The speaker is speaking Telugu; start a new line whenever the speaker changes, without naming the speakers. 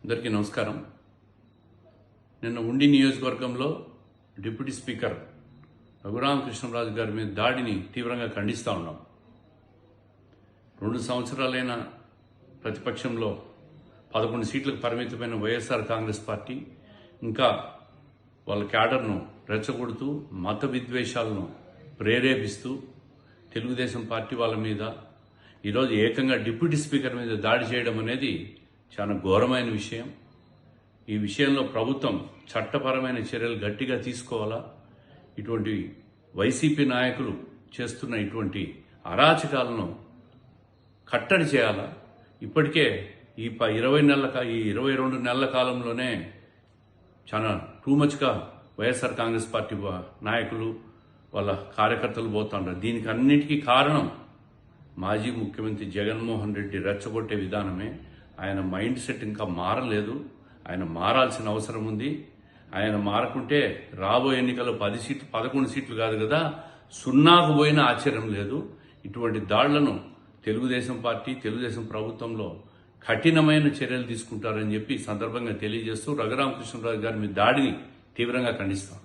అందరికీ నమస్కారం. నిన్న ఉండి నియోజకవర్గంలో డిప్యూటీ స్పీకర్ రఘురామకృష్ణరాజు గారి మీద దాడిని తీవ్రంగా ఖండిస్తూ ఉన్నాం. 2 సంవత్సరాలైన ప్రతిపక్షంలో 11 సీట్లకు పరిమితమైన వైఎస్ఆర్ కాంగ్రెస్ పార్టీ ఇంకా వాళ్ళ క్యాడర్ను రెచ్చగొడుతూ మత విద్వేషాలను ప్రేరేపిస్తూ తెలుగుదేశం పార్టీ వాళ్ళ మీద ఈరోజు ఏకంగా డిప్యూటీ స్పీకర్ మీద దాడి చేయడం అనేది చాలా ఘోరమైన విషయం. ఈ విషయంలో ప్రభుత్వం చట్టపరమైన చర్యలు గట్టిగా తీసుకోవాలా. ఇటువంటి వైసీపీ నాయకులు చేస్తున్న ఇటువంటి అరాచకాలను కట్టడి చేయాలా. ఇప్పటికే ఈ 22 నెలల కాలంలోనే చాలా టూ మచ్గా వైఎస్ఆర్ కాంగ్రెస్ పార్టీ నాయకులు వాళ్ళ కార్యకర్తలు పోతుంటారు. దీనికి అన్నిటికీ కారణం మాజీ ముఖ్యమంత్రి జగన్మోహన్ రెడ్డి రెచ్చగొట్టే విధానమే. ఆయన మైండ్ సెట్ ఇంకా మారలేదు. ఆయన మారాల్సిన అవసరం ఉంది. ఆయన మారకుంటే రాబోయే ఎన్నికల్లో 11 సీట్లు కాదు కదా, 0కు పోయినా ఆశ్చర్యం లేదు. ఇటువంటి దాడులను తెలుగుదేశం పార్టీ, తెలుగుదేశం ప్రభుత్వంలో కఠినమైన చర్యలు తీసుకుంటారని చెప్పి సందర్భంగా తెలియజేస్తూ రఘురామకృష్ణరాజు గారి మీద దాడిని తీవ్రంగా ఖండిస్తాం.